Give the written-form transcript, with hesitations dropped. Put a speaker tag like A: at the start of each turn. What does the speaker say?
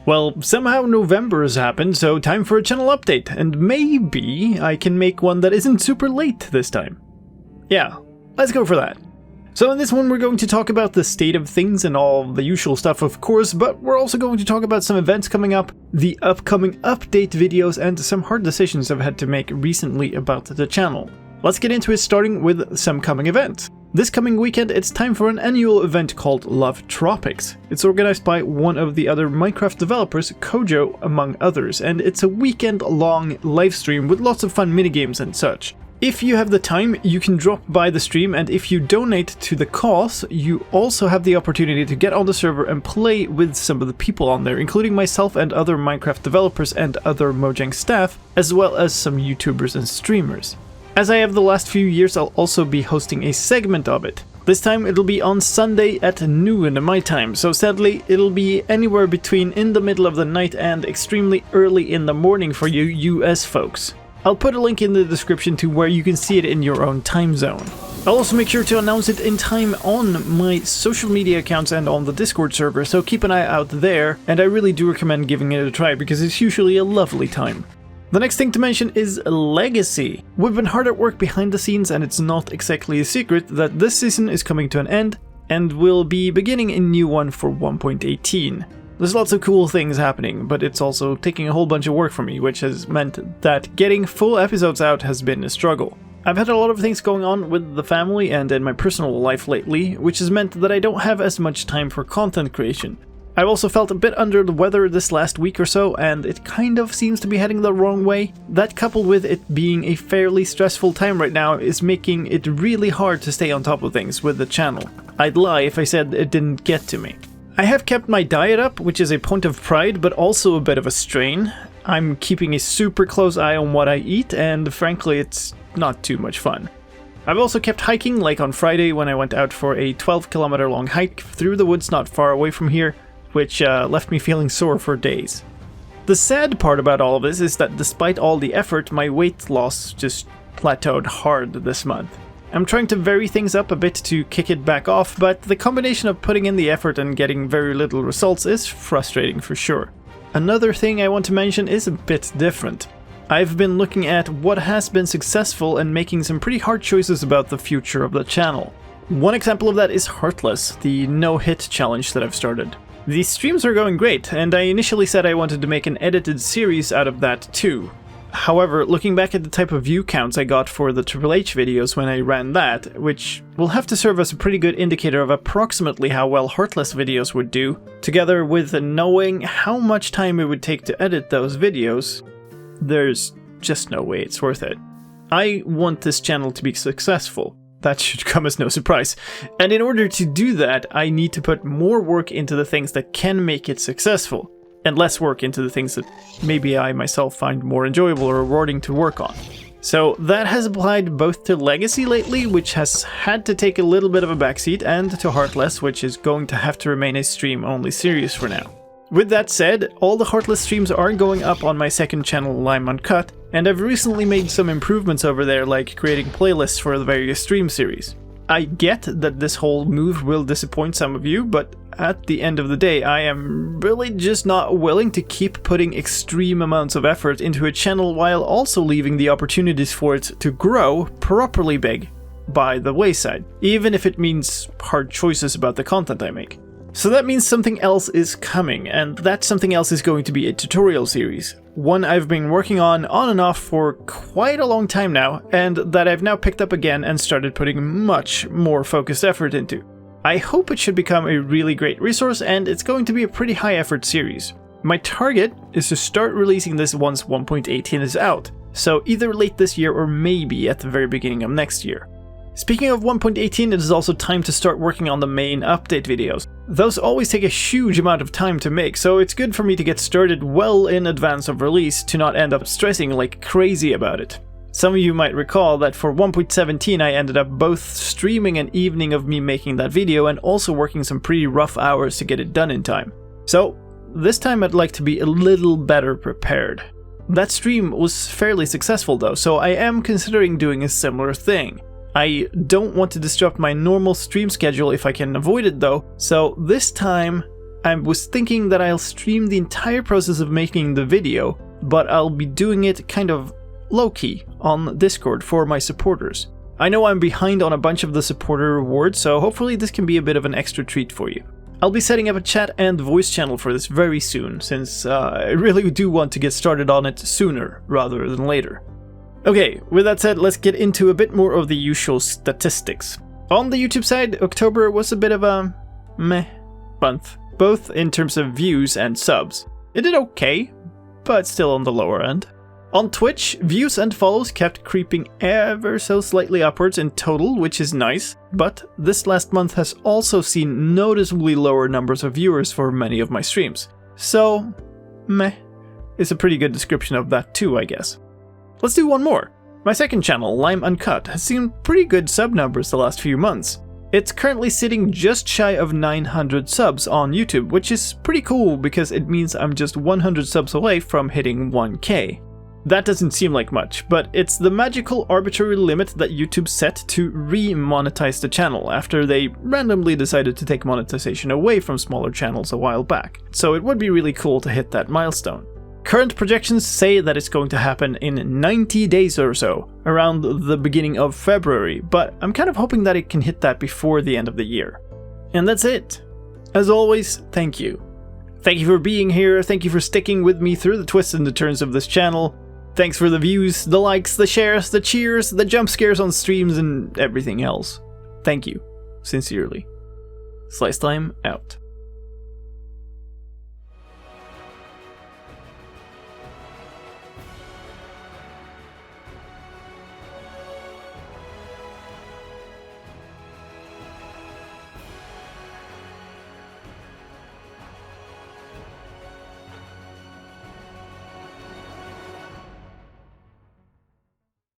A: Well, somehow November has happened, so time for a channel update, and maybe I can make one that isn't super late this time. Yeah, let's go for that. So in this one we're going to talk about the state of things and all the usual stuff of course, but we're also going to talk about some events coming up, the upcoming update videos, and some hard decisions I've had to make recently about the channel. Let's get into it, starting with some coming events. This coming weekend it's time for an annual event called LoveTropics. It's organized by one of the other Minecraft developers, Kojo among others, and it's a weekend-long livestream with lots of fun minigames and such. If you have the time, you can drop by the stream, and if you donate to the cause, you also have the opportunity to get on the server and play with some of the people on there, including myself and other Minecraft developers and other Mojang staff, as well as some YouTubers and streamers. As I have the last few years, I'll also be hosting a segment of it. This time it'll be on Sunday at noon my time, so sadly it'll be anywhere between in the middle of the night and extremely early in the morning for you US folks. I'll put a link in the description to where you can see it in your own time zone. I'll also make sure to announce it in time on my social media accounts and on the Discord server, so keep an eye out there, and I really do recommend giving it a try because it's usually a lovely time. The next thing to mention is Legacy. We've been hard at work behind the scenes, and it's not exactly a secret that this season is coming to an end and we'll be beginning a new one for 1.18. There's lots of cool things happening, but it's also taking a whole bunch of work for me, which has meant that getting full episodes out has been a struggle. I've had a lot of things going on with the family and in my personal life lately, which has meant that I don't have as much time for content creation. I've also felt a bit under the weather this last week or so, and it kind of seems to be heading the wrong way. That, coupled with it being a fairly stressful time right now, is making it really hard to stay on top of things with the channel. I'd lie if I said it didn't get to me. I have kept my diet up, which is a point of pride, but also a bit of a strain. I'm keeping a super close eye on what I eat, and frankly, it's not too much fun. I've also kept hiking, like on Friday when I went out for a 12-kilometer long hike through the woods not far away from here, which left me feeling sore for days. The sad part about all of this is that despite all the effort, my weight loss just plateaued hard this month. I'm trying to vary things up a bit to kick it back off, but the combination of putting in the effort and getting very little results is frustrating for sure. Another thing I want to mention is a bit different. I've been looking at what has been successful and making some pretty hard choices about the future of the channel. One example of that is Heartless, the no-hit challenge that I've started. These streams are going great, and I initially said I wanted to make an edited series out of that too. However, looking back at the type of view counts I got for the Triple H videos when I ran that, which will have to serve as a pretty good indicator of approximately how well Heartless videos would do, together with knowing how much time it would take to edit those videos, there's just no way it's worth it. I want this channel to be successful. That should come as no surprise. And in order to do that, I need to put more work into the things that can make it successful, and less work into the things that maybe I myself find more enjoyable or rewarding to work on. So that has applied both to Legacy lately, which has had to take a little bit of a backseat, and to Heartless, which is going to have to remain a stream-only series for now. With that said, all the Heartless streams are going up on my second channel, Lime Uncut, and I've recently made some improvements over there, like creating playlists for the various stream series. I get that this whole move will disappoint some of you, but at the end of the day, I am really just not willing to keep putting extreme amounts of effort into a channel while also leaving the opportunities for it to grow properly big by the wayside, even if it means hard choices about the content I make. So that means something else is coming, and that something else is going to be a tutorial series. One I've been working on and off for quite a long time now, and that I've now picked up again and started putting much more focused effort into. I hope it should become a really great resource, and it's going to be a pretty high effort series. My target is to start releasing this once 1.18 is out, so either late this year or maybe at the very beginning of next year. Speaking of 1.18, it is also time to start working on the main update videos. Those always take a huge amount of time to make, so it's good for me to get started well in advance of release to not end up stressing like crazy about it. Some of you might recall that for 1.17 I ended up both streaming an evening of me making that video and also working some pretty rough hours to get it done in time. So this time I'd like to be a little better prepared. That stream was fairly successful though, so I am considering doing a similar thing. I don't want to disrupt my normal stream schedule if I can avoid it though, so this time I was thinking that I'll stream the entire process of making the video, but I'll be doing it kind of low-key on Discord for my supporters. I know I'm behind on a bunch of the supporter rewards, so hopefully this can be a bit of an extra treat for you. I'll be setting up a chat and voice channel for this very soon, since I really do want to get started on it sooner rather than later. Okay, with that said, let's get into a bit more of the usual statistics. On the YouTube side, October was a bit of a meh month, both in terms of views and subs. It did okay, but still on the lower end. On Twitch, views and follows kept creeping ever so slightly upwards in total, which is nice, but this last month has also seen noticeably lower numbers of viewers for many of my streams. So, meh is a pretty good description of that too, I guess. Let's do one more. My second channel, Lime Uncut, has seen pretty good sub numbers the last few months. It's currently sitting just shy of 900 subs on YouTube, which is pretty cool because it means I'm just 100 subs away from hitting 1k. That doesn't seem like much, but it's the magical arbitrary limit that YouTube set to re-monetize the channel after they randomly decided to take monetization away from smaller channels a while back. So it would be really cool to hit that milestone. Current projections say that it's going to happen in 90 days or so, around the beginning of February, but I'm kind of hoping that it can hit that before the end of the year. And that's it. As always, thank you. Thank you for being here, thank you for sticking with me through the twists and the turns of this channel. Thanks for the views, the likes, the shares, the cheers, the jump scares on streams, and everything else. Thank you. Sincerely. Slicedlime out.